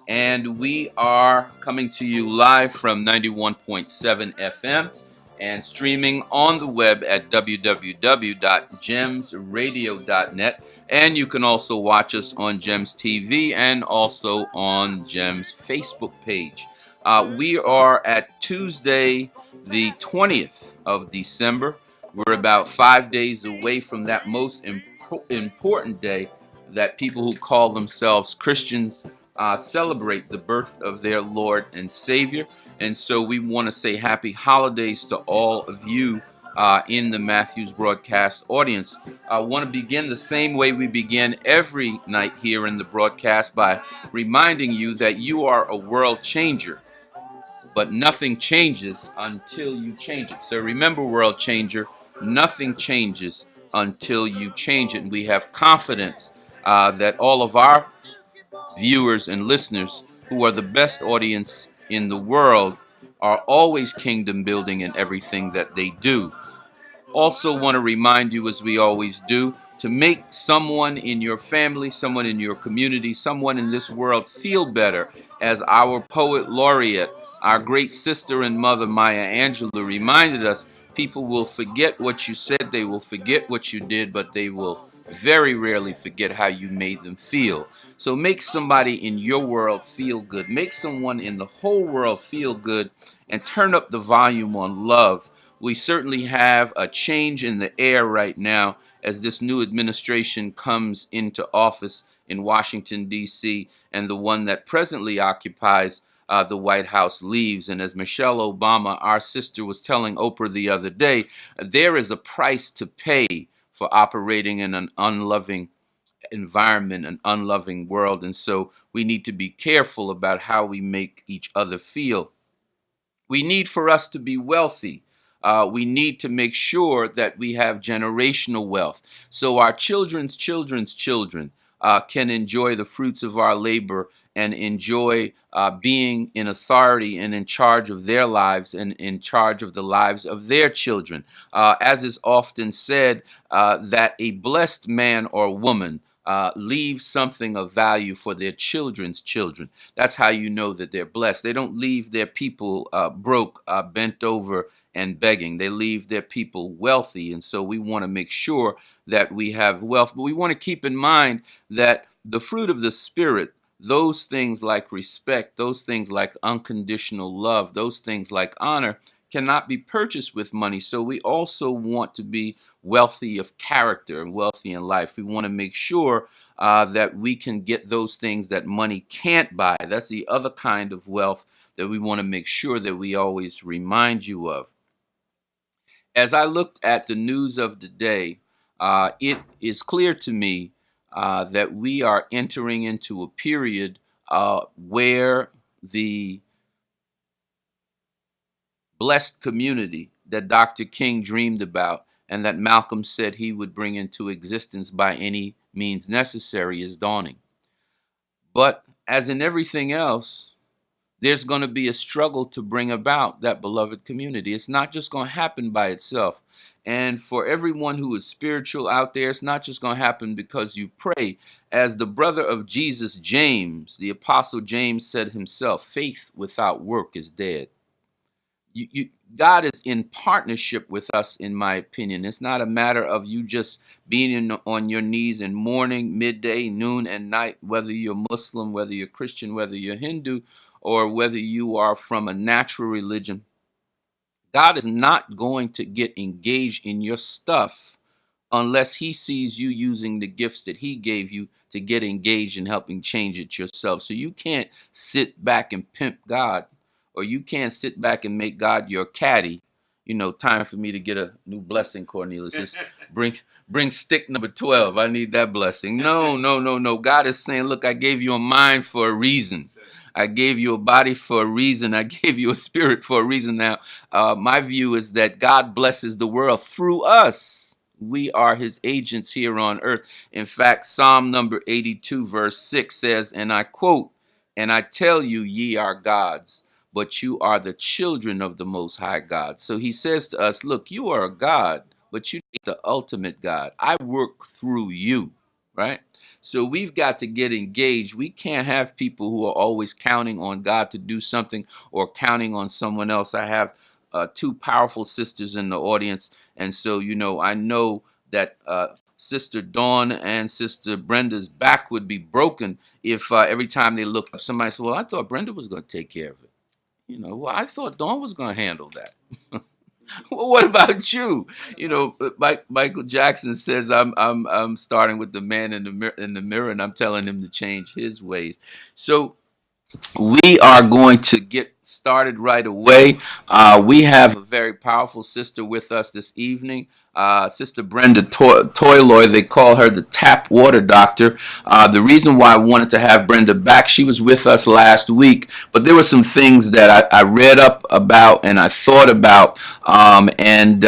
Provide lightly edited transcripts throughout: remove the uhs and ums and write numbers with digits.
And we are coming to you live from 91.7 FM and streaming on the web at www.gemsradio.net. And you can also watch us on Gems TV and also on Gems Facebook page. We are at Tuesday, the 20th of December. We're about 5 days away from that most important day that people who call themselves Christians celebrate the birth of their Lord and Savior. And so we want to say happy holidays to all of you in the Matthews broadcast audience. I want to begin the same way we begin every night here in the broadcast by reminding you that you are a world changer, but nothing changes until you change it. So remember, world changer, nothing changes until you change it. And we have confidence that all of our viewers and listeners, who are the best audience in the world, are always kingdom building in everything that they do. Also want to remind you, as we always do, to make someone in your family, someone in your community, someone in this world feel better. As our poet laureate, our great sister and mother Maya Angelou reminded us, people will forget what you said, they will forget what you did, but they will very rarely forget how you made them feel. So make somebody in your world feel good. Make someone in the whole world feel good, and turn up the volume on love. We certainly have a change in the air right now as this new administration comes into office in Washington, D.C., and the one that presently occupies the White House leaves. And as Michelle Obama, our sister, was telling Oprah the other day, there is a price to pay for operating in an unloving environment, an unloving world. And so we need to be careful about how we make each other feel. We need for us to be wealthy. We need to make sure that we have generational wealth, so our children's children's children can enjoy the fruits of our labor and enjoy being in authority and in charge of their lives and in charge of the lives of their children. As is often said, that a blessed man or woman leave something of value for their children's children. That's how you know that they're blessed. They don't leave their people broke, bent over, and begging. They leave their people wealthy. And so we want to make sure that we have wealth. But we want to keep in mind that the fruit of the Spirit, those things like respect, those things like unconditional love, those things like honor, cannot be purchased with money. So we also want to be wealthy of character and wealthy in life. We want to make sure that we can get those things that money can't buy. That's the other kind of wealth that we want to make sure that we always remind you of. As I looked at the news of the day, it is clear to me that we are entering into a period where the blessed community that Dr. King dreamed about and that Malcolm said he would bring into existence by any means necessary is dawning. But as in everything else, there's going to be a struggle to bring about that beloved community. It's not just going to happen by itself. And for everyone who is spiritual out there, it's not just going to happen because you pray. As the brother of Jesus, James, the apostle James, said himself, faith without work is dead. God is in partnership with us, in my opinion. It's not a matter of you just being on your knees in morning, midday, noon, and night, whether you're Muslim, whether you're Christian, whether you're Hindu, or whether you are from a natural religion. God is not going to get engaged in your stuff unless he sees you using the gifts that he gave you to get engaged in helping change it yourself. So you can't sit back and pimp God, or you can't sit back and make God your caddy. You know, time for me to get a new blessing, Cornelius. Just bring stick number 12. I need that blessing. No. God is saying, look, I gave you a mind for a reason. I gave you a body for a reason. I gave you a spirit for a reason. Now, my view is that God blesses the world through us. We are his agents here on earth. In fact, Psalm number 82, verse 6 says, and I quote, and I tell you, ye are gods, but you are the children of the Most High God. So he says to us, look, you are a God, but you need the ultimate God. I work through you, right? So we've got to get engaged. We can't have people who are always counting on God to do something or counting on someone else. I have two powerful sisters in the audience, and so I know that Sister Dawn and Sister Brenda's back would be broken if every time they look up, somebody said, "Well, I thought Brenda was going to take care of it." Well, I thought Dawn was going to handle that. Well, what about you? Michael Jackson says, I'm starting with the man in the mirror, and I'm telling him to change his ways. So we are going to get started right away. We have a very powerful sister with us this evening, Sister Brenda Toiloy. They call her the Tap Water Doctor. The reason why I wanted to have Brenda back, she was with us last week, but there were some things that I read up about and I thought about, and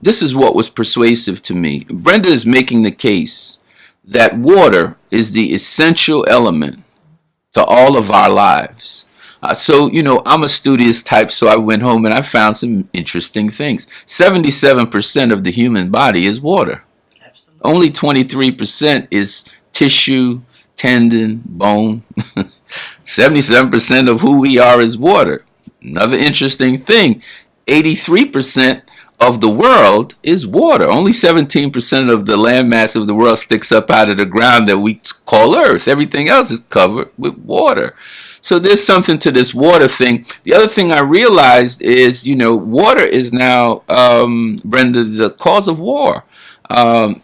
this is what was persuasive to me. Brenda is making the case that water is the essential element to all of our lives. So, I'm a studious type, so I went home and I found some interesting things. 77% of the human body is water. Absolutely. Only 23% is tissue, tendon, bone. 77% of who we are is water. Another interesting thing, 83% of the world is water. Only 17% of the landmass of the world sticks up out of the ground that we call Earth. Everything else is covered with water. So there's something to this water thing. The other thing I realized is, water is now, Brenda, the cause of war.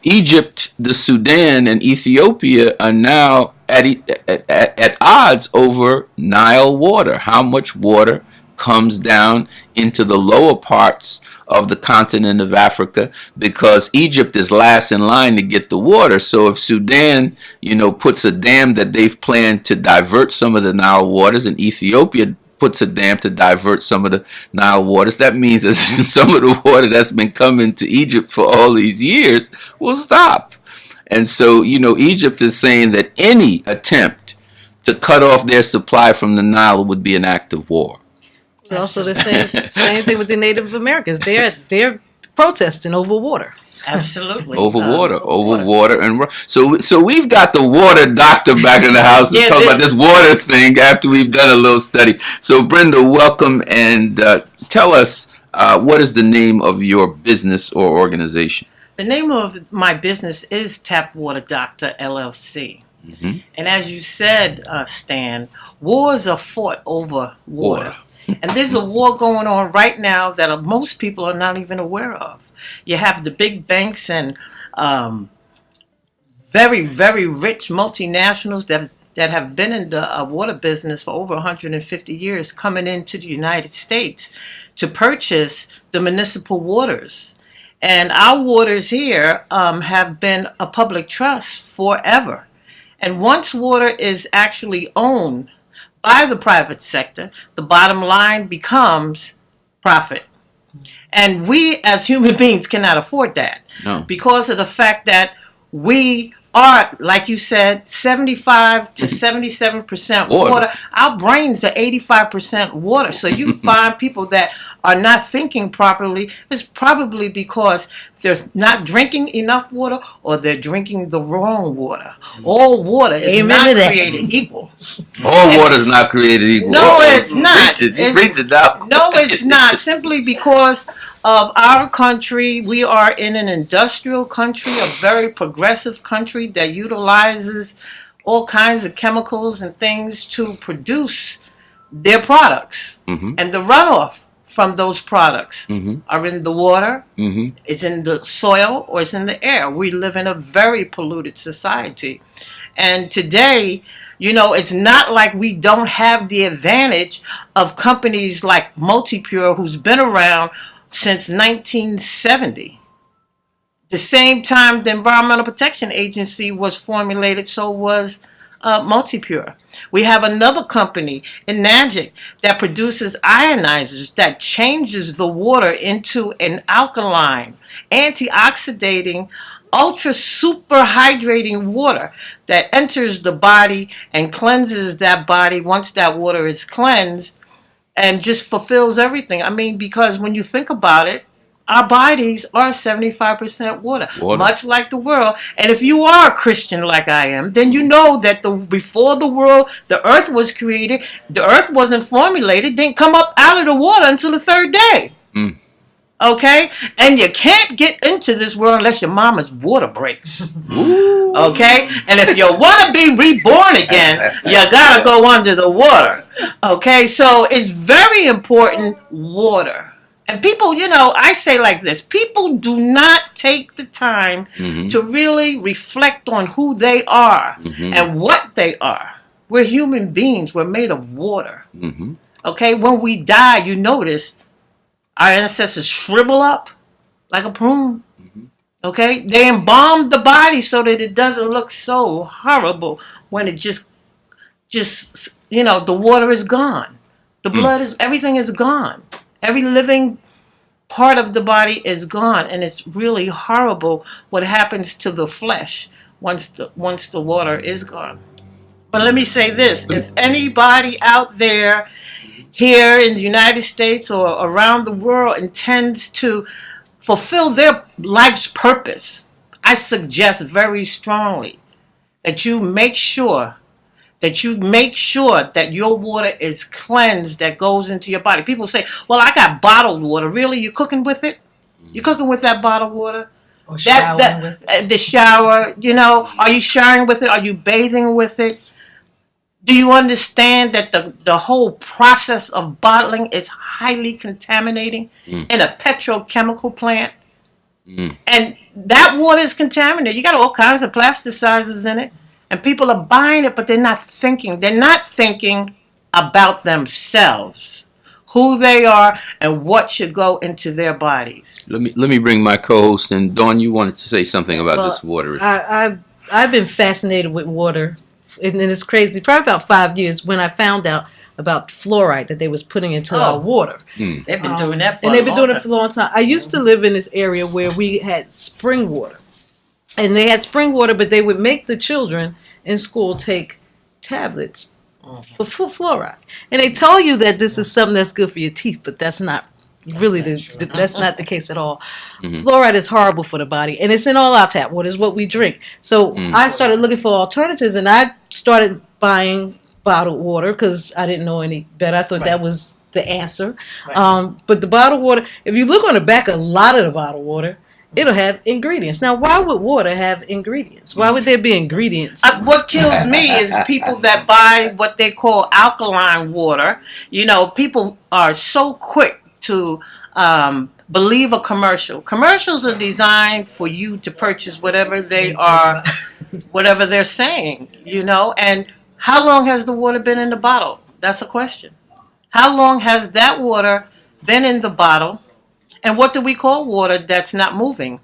Egypt, the Sudan, and Ethiopia are now at odds over Nile water. How much water comes down into the lower parts of the continent of Africa, because Egypt is last in line to get the water. So if Sudan, puts a dam that they've planned to divert some of the Nile waters, and Ethiopia puts a dam to divert some of the Nile waters, that means that some of the water that's been coming to Egypt for all these years will stop. And so, Egypt is saying that any attempt to cut off their supply from the Nile would be an act of war. Also, the same thing with the Native Americans. They're protesting over water. Absolutely. Over water. And so we've got the water doctor back in the house to talk about this water thing after we've done a little study. So Brenda, welcome, and tell us what is the name of your business or organization? The name of my business is Tap Water Doctor LLC. Mm-hmm. And as you said, Stan, wars are fought over water. And there's a war going on right now that most people are not even aware of. You have the big banks and very, very rich multinationals that have been in the water business for over 150 years coming into the United States to purchase the municipal waters. And our waters here have been a public trust forever. And once water is actually owned by the private sector, the bottom line becomes profit. And we as human beings cannot afford that. No. Because of the fact that we are, like you said, 75 to 77% water. Our brains are 85% water. So you find people that are not thinking properly. It's probably because they're not drinking enough water or they're drinking the wrong water. All water is not created equal. All water is not created equal. No, it's not. You preach it down. No, it's not. Simply because of our country. We are in an industrial country, a very progressive country that utilizes all kinds of chemicals and things to produce their products. Mm-hmm. And the runoff from those products are in the water, it's in the soil, or it's in the air. We live in a very polluted society. And today, it's not like we don't have the advantage of companies like Multipure, who's been around since 1970. The same time the Environmental Protection Agency was formulated, so was Multipure. We have another company in Nagic that produces ionizers that changes the water into an alkaline, antioxidating, ultra super hydrating water that enters the body and cleanses that body once that water is cleansed, and just fulfills everything. I mean, because when you think about it, our bodies are 75% water, Water. much like the world. And if you are a Christian like I am, then you know that before the world, the earth was created, the earth wasn't formulated, didn't come up out of the water until the third day. Mm. Okay? And you can't get into this world unless your mama's water breaks. Okay? And if you want to be reborn again, you got to go under the water. Okay? So it's very important, water. And people, I say like this, people do not take the time to really reflect on who they are and what they are. We're human beings. We're made of water. Okay? When we die, you notice our ancestors shrivel up like a prune. Okay? They embalmed the body so that it doesn't look so horrible when it just the water is gone. The blood is, everything is gone. Every living part of the body is gone, and it's really horrible what happens to the flesh once the water is gone. But let me say this, if anybody out there here in the United States or around the world intends to fulfill their life's purpose, I suggest very strongly that you make sure that your water is cleansed that goes into your body. People say, well, I got bottled water. Really? You cooking with it? You cooking with that bottled water? Or showering with it. The shower, are you showering with it? Are you bathing with it? Do you understand that the whole process of bottling is highly contaminating in a petrochemical plant? And that water is contaminated. You got all kinds of plasticizers in it. And people are buying it, but they're not thinking. They're not thinking about themselves, who they are, and what should go into their bodies. Let me bring my co-host in. Dawn, you wanted to say something about this water. I've been fascinated with water, and it's crazy. Probably about 5 years when I found out about fluoride that they was putting into our water. They've been doing that for and they've been doing it time. for a long time. I used to live in this area where we had spring water. And they had spring water, but they would make the children in school take tablets for fluoride. And they tell you that this is something that's good for your teeth, but that's not really that's not the case at all. Fluoride is horrible for the body, and it's in all our tap water. It's what we drink. So I started looking for alternatives, and I started buying bottled water because I didn't know any better. I thought that was the answer. But the bottled water, if you look on the back of a lot of the bottled water, it'll have ingredients. Now, why would water have ingredients? Why would there be ingredients? What kills me is people that buy what they call alkaline water. People are so quick to believe a commercial. Commercials are designed for you to purchase whatever whatever they're saying, And how long has the water been in the bottle? That's a question. How long has that water been in the bottle? And what do we call water that's not moving?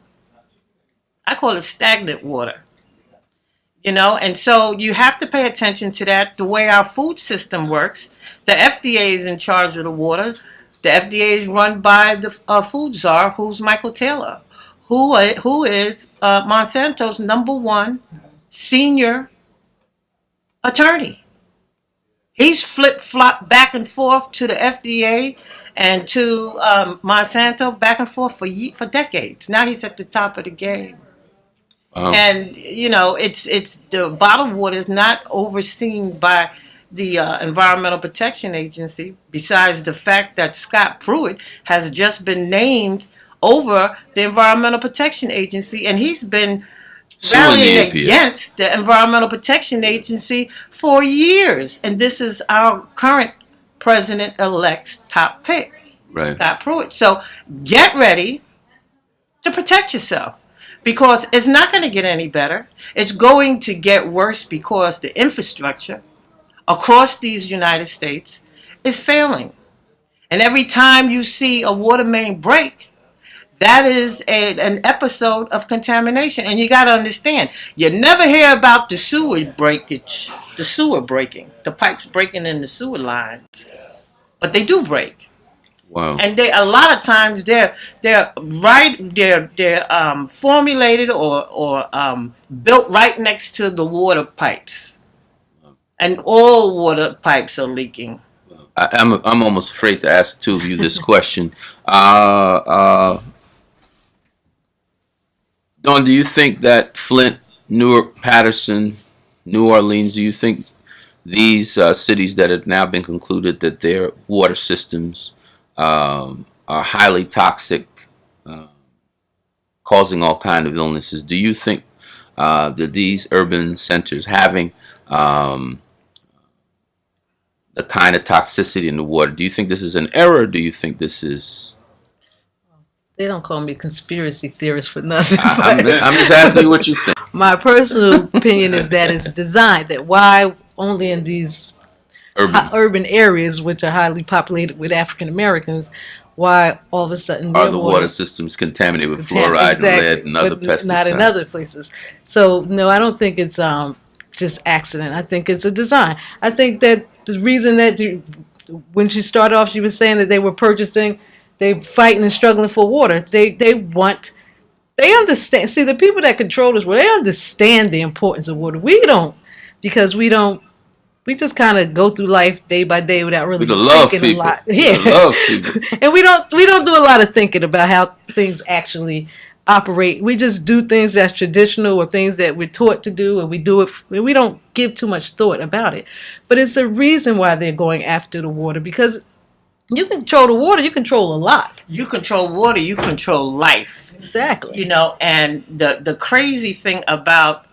I call it stagnant water. And so you have to pay attention to that, the way our food system works. The FDA is in charge of the water. The FDA is run by the food czar, who's Michael Taylor, who is Monsanto's #1 senior attorney. He's flip-flopped back and forth to the FDA and to Monsanto, back and forth for decades. Now he's at the top of the game. And it's the bottled water is not overseen by the Environmental Protection Agency. Besides the fact that Scott Pruitt has just been named over the Environmental Protection Agency, and he's been rallying against the Environmental Protection Agency for years. And this is our current President-elect's top pick, Scott Pruitt. So get ready to protect yourself, because it's not going to get any better. It's going to get worse because the infrastructure across these United States is failing. And every time you see a water main break, that is an episode of contamination. And you got to understand, you never hear about the sewer breakage, the pipes breaking in the sewer lines. But they do break. Wow. And a lot of times they're formulated or built right next to the water pipes. And all water pipes are leaking. I'm almost afraid to ask the two of you this question. Dawn, do you think that Flint, Newark, Patterson, New Orleans, do you think these cities that have now been concluded that their water systems are highly toxic, uh, causing all kind of illnesses? Do you think that these urban centers having the kind of toxicity in the water, do you think this is an error? Or do you think this is? They don't call me conspiracy theorist for nothing. I'm just asking you what you think. My personal opinion is that it's designed that why only in these urban areas, which are highly populated with African Americans, why all of a sudden Are their the water systems contaminated with fluoride and lead and other but pesticides? not in other places. So no, I don't think it's just accident. I think it's a design. I think that the reason that when she started off, she was saying that they were purchasing, they fighting and struggling for water. They understand. See, the people that control us, well, they understand the importance of water. We don't, because we don't. We just kind of go through life day by day without really thinking a lot. Yeah, love people. And we don't do a lot of thinking about how things actually operate. We just do things that's traditional or things that we're taught to do, and we do it. We don't give too much thought about it. But it's a reason why they're going after the water, because you control the water, you control a lot. You control water, you control life. Exactly. You know, and the crazy thing about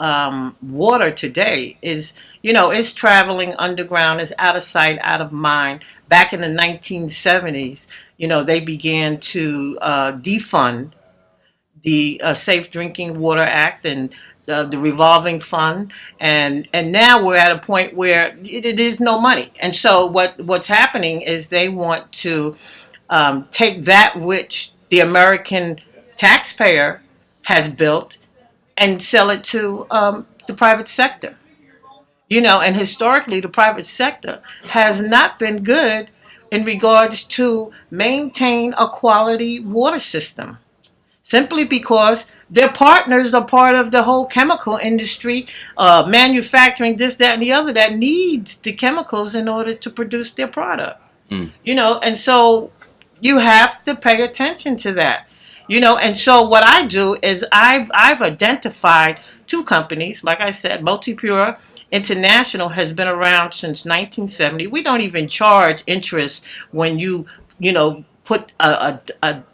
water today is, you know, it's traveling underground, it's out of sight, out of mind. Back in the 1970s, you know, they began to defund the Safe Drinking Water Act and the revolving fund, and now we're at a point where it is no money. And so what's happening is they want to take that which the American taxpayer has built and sell it to the private sector. You know, and historically the private sector has not been good in regards to maintain a quality water system, simply because their partners are part of the whole chemical industry, manufacturing this, that, and the other that needs the chemicals in order to produce their product. You know, and so you have to pay attention to that. You know, and so what I do is I've identified two companies. Like I said, Multipure International has been around since 1970. We don't even charge interest when you know, put a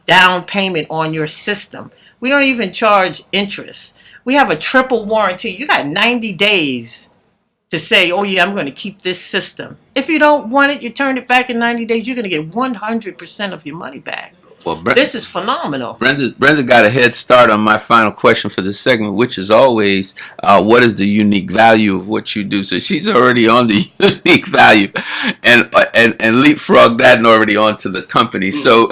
down payment on your system. We don't even charge interest. We have a triple warranty. You got 90 days to say, oh yeah, I'm going to keep this system. If you don't want it, you turn it back in 90 days, you're going to get 100% of your money back. Well, this is phenomenal. Brenda got a head start on my final question for this segment, which is always, what is the unique value of what you do? So she's already on the unique value, and leapfrog that and already onto the company. So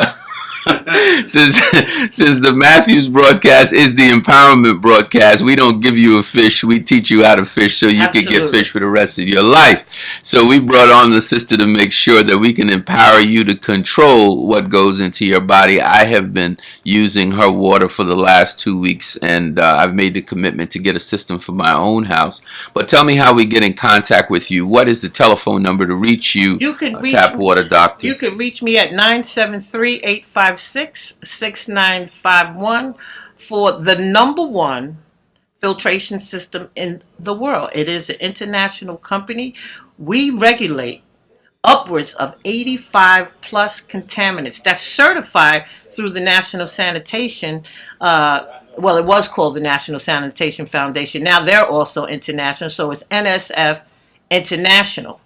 since the Matthews broadcast is the empowerment broadcast, we don't give you a fish, we teach you how to fish so you can get fish for the rest of your life. So we brought on the sister to make sure that we can empower you to control what goes into your body. I have been using her water for the last 2 weeks, and I've made the commitment to get a system for my own house. But tell me how we get in contact with you. What is the telephone number to reach you? You can reach Tap Water Doctor. You can reach me at 973-856-6951 for the #1 filtration system in the world. It is an international company. We regulate upwards of 85 plus contaminants that's certified through the National Sanitation. Well, it was called the National Sanitation Foundation. Now they're also international, so it's NSF International.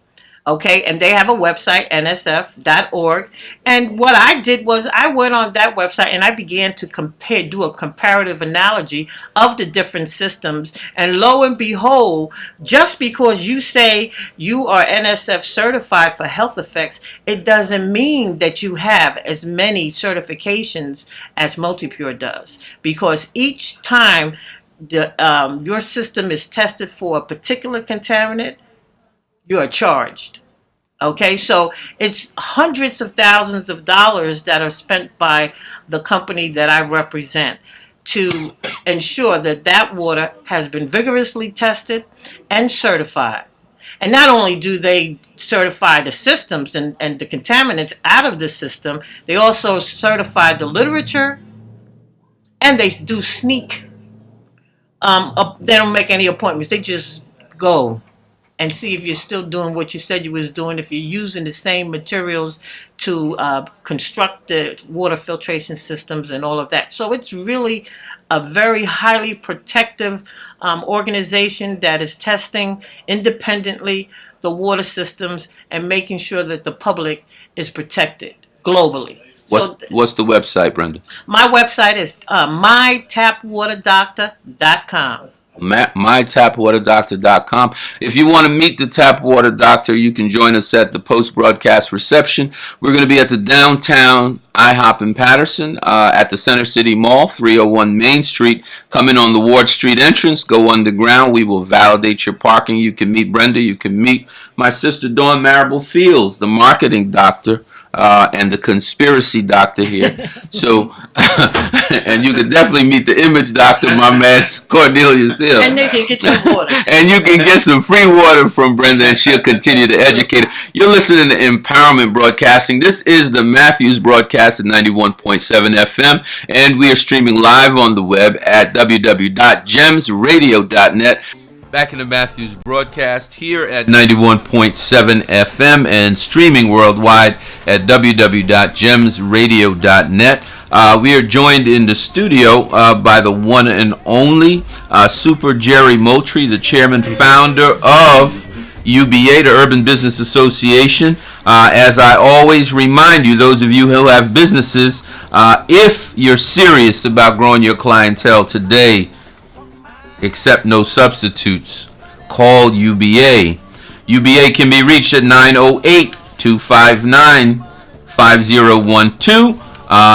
Okay, and they have a website, nsf.org. And what I did was I went on that website and I began to do a comparative analogy of the different systems. And lo and behold, just because you say you are NSF certified for health effects, it doesn't mean that you have as many certifications as Multipure does. Because each time your system is tested for a particular contaminant, you are charged. Okay, so it's hundreds of thousands of dollars that are spent by the company that I represent to ensure that that water has been vigorously tested and certified. And not only do they certify the systems and the contaminants out of the system, they also certify the literature, and they do sneak They don't make any appointments. They just go and see if you're still doing what you said you was doing, if you're using the same materials to construct the water filtration systems and all of that. So it's really a very highly protective organization that is testing independently the water systems and making sure that the public is protected globally. What's the website, Brenda? My website is mytapwaterdoctor.com. MyTapWaterDoctor.com. If you want to meet the Tap Water Doctor, you can join us at the post-broadcast reception. We're going to be at the downtown IHOP in Patterson, at the Center City Mall, 301 Main Street. Come in on the Ward Street entrance, go underground. We will validate your parking. You can meet Brenda. You can meet my sister Dawn Marable Fields, the marketing doctor. And the conspiracy doctor here. So, and you can definitely meet the image doctor, my man Cornelius Hill. And they can get your water. And you can get some free water from Brenda, and she'll continue to educate. You're listening to Empowerment Broadcasting. This is the Matthews broadcast at 91.7 FM, and we are streaming live on the web at www.gemsradio.net. Back in the Matthews broadcast here at 91.7 FM and streaming worldwide at www.gemsradio.net. We are joined in the studio by the one and only Super Jerry Moultrie, the chairman founder of UBA, the Urban Business Association. As I always remind you, those of you who have businesses, if you're serious about growing your clientele today, accept no substitutes. Call UBA. UBA can be reached at 908-259-5012,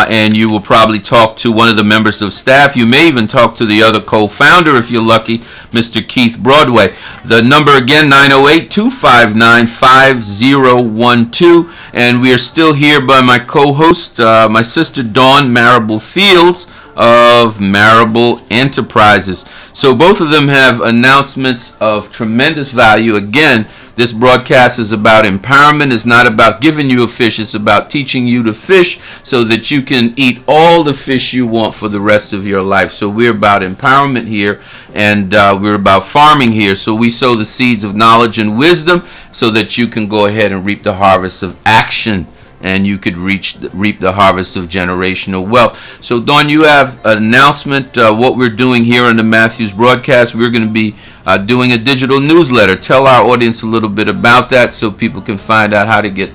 and you will probably talk to one of the members of staff. You may even talk to the other co-founder if you're lucky, Mr. Keith Broadway. The number again, 908-259-5012, and we are still here by my co-host, my sister Dawn Marable Fields of Marable Enterprises. So both of them have announcements of tremendous value. Again, this broadcast is about empowerment. It's not about giving you a fish. It's about teaching you to fish so that you can eat all the fish you want for the rest of your life. So we're about empowerment here, and we're about farming here. So we sow the seeds of knowledge and wisdom so that you can go ahead and reap the harvest of action, and you could reap the harvest of generational wealth. So, Dawn, you have an announcement. What we're doing here on the Matthews broadcast, we're going to be doing a digital newsletter. Tell our audience a little bit about that so people can find out how to get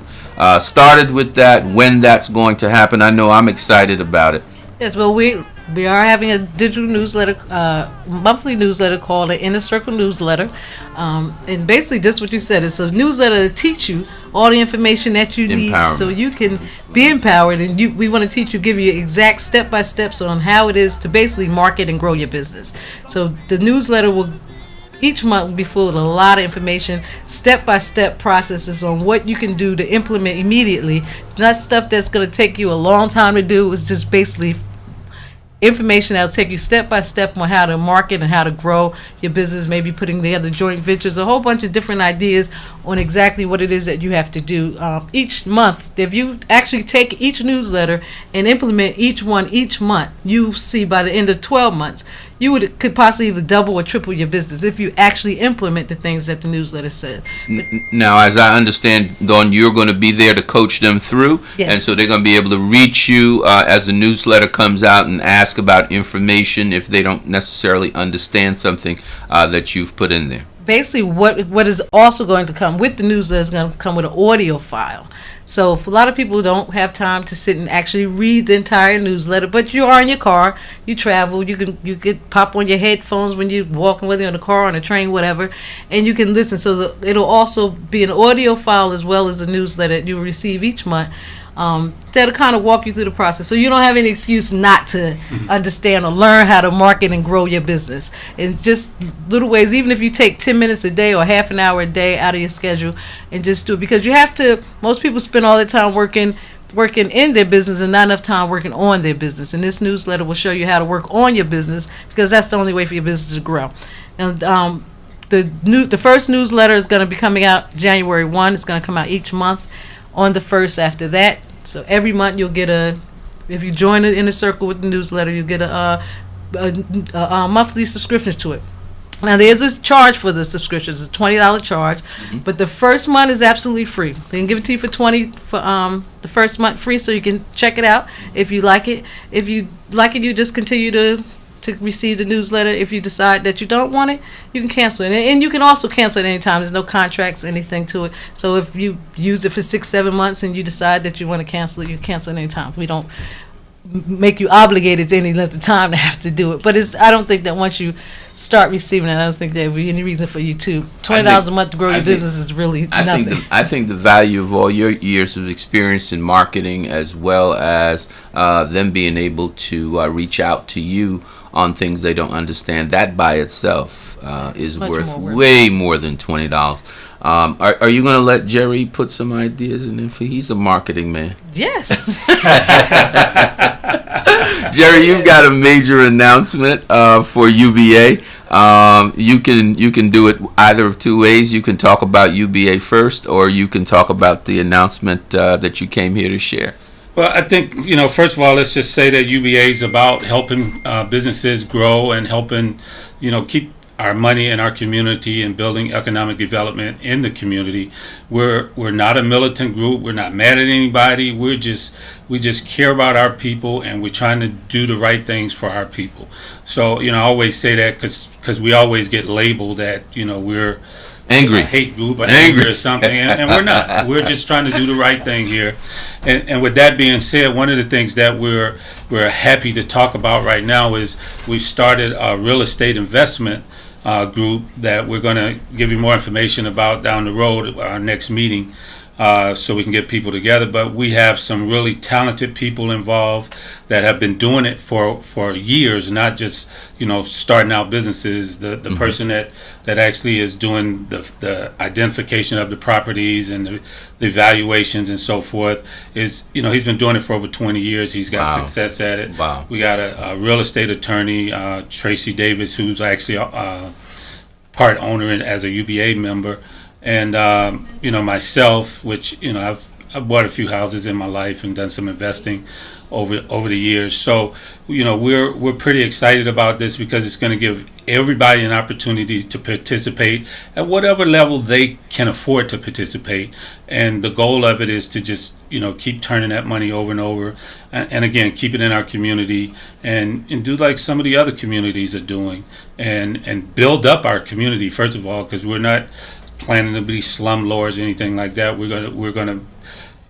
started with that, when that's going to happen. I know I'm excited about it. Yes, well, we are having a digital newsletter, monthly newsletter called the Inner Circle Newsletter. And basically just what you said, it's a newsletter to teach you all the information that you need so you can be empowered. And we want to teach you, give you exact step-by-steps on how it is to basically market and grow your business. So the newsletter will each month will be full of a lot of information, step-by-step processes on what you can do to implement immediately. It's not stuff that's going to take you a long time to do. It's just basically information that'll take you step by step on how to market and how to grow your business, maybe putting together joint ventures, a whole bunch of different ideas on exactly what it is that you have to do each month. If you actually take each newsletter and implement each one each month, you see by the end of 12 months, you could possibly either double or triple your business if you actually implement the things that the newsletter says. Now, as I understand, Dawn, you're going to be there to coach them through, Yes. And so they're going to be able to reach you as the newsletter comes out and ask about information if they don't necessarily understand something that you've put in there. Basically, what is also going to come with the newsletter is going to come with an audio file. So if a lot of people don't have time to sit and actually read the entire newsletter, but you are in your car, you travel, you could pop on your headphones when you're walking, whether you're in the car, on a train, whatever, and you can listen. So it'll also be an audio file as well as a newsletter that you'll receive each month. That'll kind of walk you through the process, so you don't have any excuse not to understand or learn how to market and grow your business. And just little ways, even if you take 10 minutes a day or half an hour a day out of your schedule and just do it, because you have to. Most people spend all their time working in their business and not enough time working on their business. And this newsletter will show you how to work on your business, because that's the only way for your business to grow. And the first newsletter is going to be coming out January 1. It's going to come out each month on the 1st after that. So every month you'll get if you join the Inner Circle with the newsletter, you'll get a monthly subscriptions to it. Now there's a charge for the subscriptions. It's $20 charge, but the first month is absolutely free. They can give it to you for $20 for the first month free, so you can check it out if you like it. If you like it, you just continue to receive the newsletter. If you decide that you don't want it, you can cancel it, and you can also cancel it anytime. There's no contracts, anything to it. So if you use it for 6-7 months and you decide that you want to cancel it, you can cancel it anytime. We don't make you obligated to any length of time to have to do it. But I don't think that once you start receiving it, I don't think there would be any reason for you to. $20 a month to grow your business is really nothing. I think the value of all your years of experience in marketing, as well as them being able to reach out to you on things they don't understand, that by itself is worth way more than $20. Are you going to let Jerry put some ideas in there? He's a marketing man. Yes. Jerry, you've got a major announcement for UBA. You can do it either of two ways. You can talk about UBA first, or you can talk about the announcement that you came here to share. Well, I think, first of all, let's just say that UBA is about helping businesses grow and helping, keep our money in our community and building economic development in the community. We're not a militant group. We're not mad at anybody. We just care about our people, and we're trying to do the right things for our people. So, I always say that because we always get labeled that, we're angry, a hate group, or angry or something, and we're not. We're just trying to do the right thing here. And with that being said, one of the things that we're happy to talk about right now is we've started a real estate investment group that we're going to give you more information about down the road at our next meeting, so we can get people together. But we have some really talented people involved that have been doing it for years, not just starting out businesses. The person that actually is doing the identification of the properties and the evaluations and so forth is he's been doing it for over 20 years. He's got success at it. Wow. We got a real estate attorney, Tracy Davis, who's actually part owner as a UBA member, and myself, which I've bought a few houses in my life and done some investing over the years. So we're pretty excited about this because it's going to give everybody an opportunity to participate at whatever level they can afford to participate. And the goal of it is to just keep turning that money over and over, and again, keep it in our community and do like some of the other communities are doing, and build up our community first of all, because we're not planning to be slum lords or anything like that. We're gonna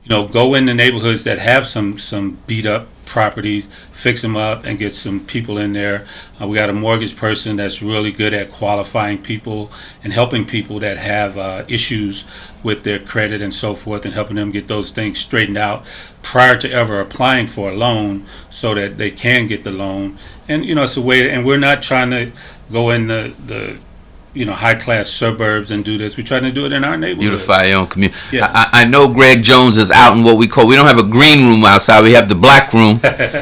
go in the neighborhoods that have some beat up properties, fix them up, and get some people in there. We got a mortgage person that's really good at qualifying people and helping people that have issues with their credit and so forth, and helping them get those things straightened out prior to ever applying for a loan, so that they can get the loan. And it's a way, and we're not trying to go in the high-class suburbs and do this. We're trying to do it in our neighborhood. Beautify your own community. Yes. I know Greg Jones is out in what we don't have a green room outside. We have the black room.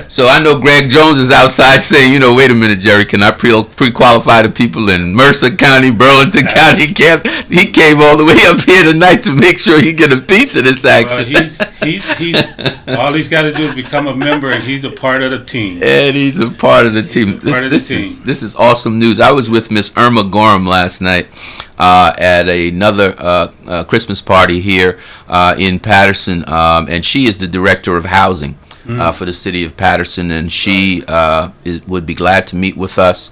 So I know Greg Jones is outside saying, wait a minute, Jerry, can I pre-qualify the people in Mercer County, Burlington County? He came all the way up here tonight to make sure he get a piece of this action. He's all he's got to do is become a member, and he's a part of the team. And he's a part of the team. This is awesome news. I was with Miss Irma Gorham last night at another Christmas party here in Patterson, and she is the director of housing for the city of Patterson, and she would be glad to meet with us.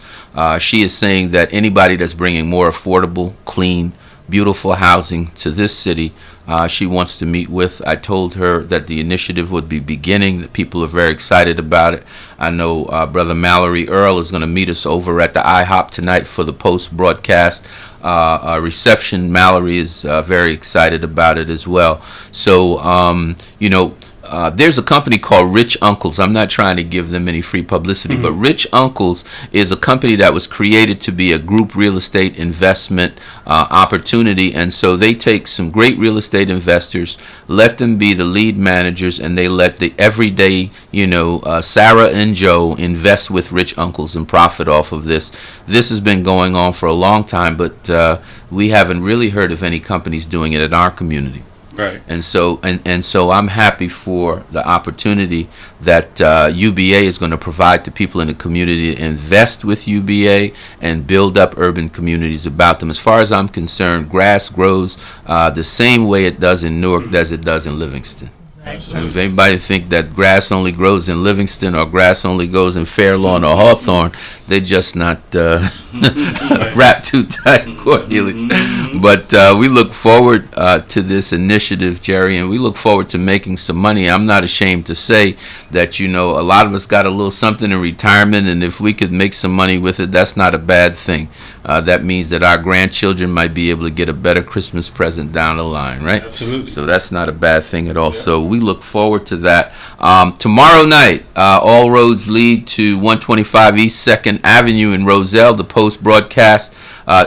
She is saying that anybody that's bringing more affordable, clean, beautiful housing to this city, she wants to meet with. I told her that the initiative would be beginning, that people are very excited about it. I know Brother Mallory Earl is going to meet us over at the IHOP tonight for the post-broadcast reception. Mallory is very excited about it as well. So, there's a company called Rich Uncles. I'm not trying to give them any free publicity, but Rich Uncles is a company that was created to be a group real estate investment opportunity. And so they take some great real estate investors, let them be the lead managers, and they let the everyday, Sarah and Joe invest with Rich Uncles and profit off of this. This has been going on for a long time, but we haven't really heard of any companies doing it in our community. Right. And so I'm happy for the opportunity that UBA is going to provide to people in the community to invest with UBA and build up urban communities about them. As far as I'm concerned, grass grows the same way it does in Newark as it does in Livingston. And if anybody think that grass only grows in Livingston or grass only goes in Fairlawn or Hawthorne, they're just not wrapped too tight, Cornelius. But we look forward to this initiative, Jerry, and we look forward to making some money. I'm not ashamed to say that, a lot of us got a little something in retirement, and if we could make some money with it, that's not a bad thing. That means that our grandchildren might be able to get a better Christmas present down the line, right? Absolutely. So that's not a bad thing at all. Yeah. So we look forward to that. Tomorrow night, all roads lead to 125 East 2nd Avenue in Roselle. The post-broadcast,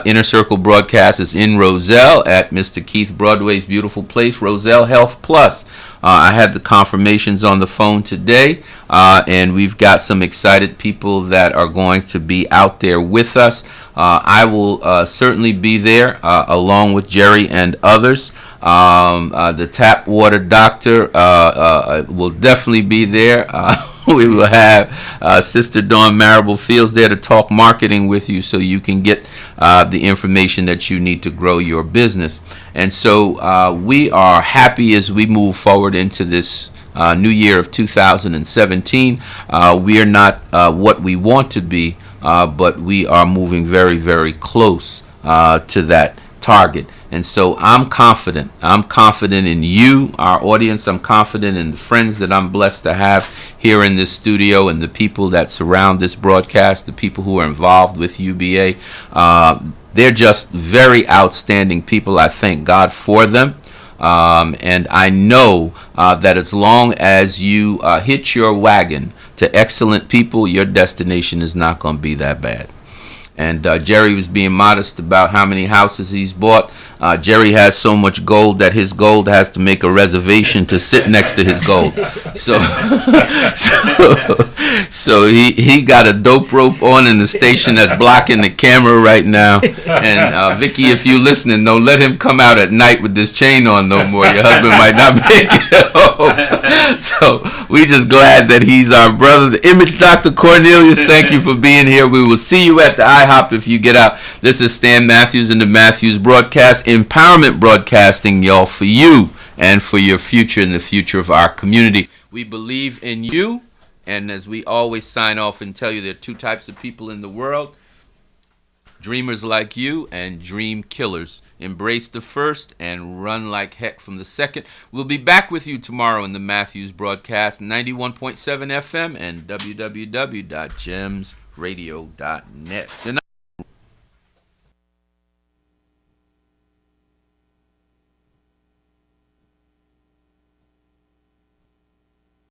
Inner Circle broadcast is in Roselle at Mr. Keith Broadway's beautiful place, Roselle Health Plus. I had the confirmations on the phone today, and we've got some excited people that are going to be out there with us. I will certainly be there along with Jerry and others. The tap water doctor will definitely be there. We will have Sister Dawn Marable Fields there to talk marketing with you so you can get the information that you need to grow your business. And so we are happy as we move forward into this new year of 2017. We are not what we want to be, but we are moving very, very close to that target. And so I'm confident. I'm confident in you, our audience. I'm confident in the friends that I'm blessed to have here in this studio and the people that surround this broadcast, the people who are involved with UBA. They're just very outstanding people. I thank God for them. And I know that as long as you hitch your wagon to excellent people, your destination is not going to be that bad. And Jerry was being modest about how many houses he's bought. Jerry has so much gold that his gold has to make a reservation to sit next to his gold. So he got a dope rope on in the station that's blocking the camera right now. And Vicky, if you listening, don't let him come out at night with this chain on no more. Your husband might not make it home. So we just glad that he's our brother. The Image Dr. Cornelius, thank you for being here. We will see you at the IHOP if you get out. This is Stan Matthews and the Matthews Broadcast. Empowerment Broadcasting, y'all, for you and for your future and the future of our community. We believe in you, and as we always sign off and tell you, there are two types of people in the world: dreamers like you and dream killers. Embrace the first and run like heck from the second. We'll be back with you tomorrow in the Matthews Broadcast, 91.7 FM and www.gemsradio.net.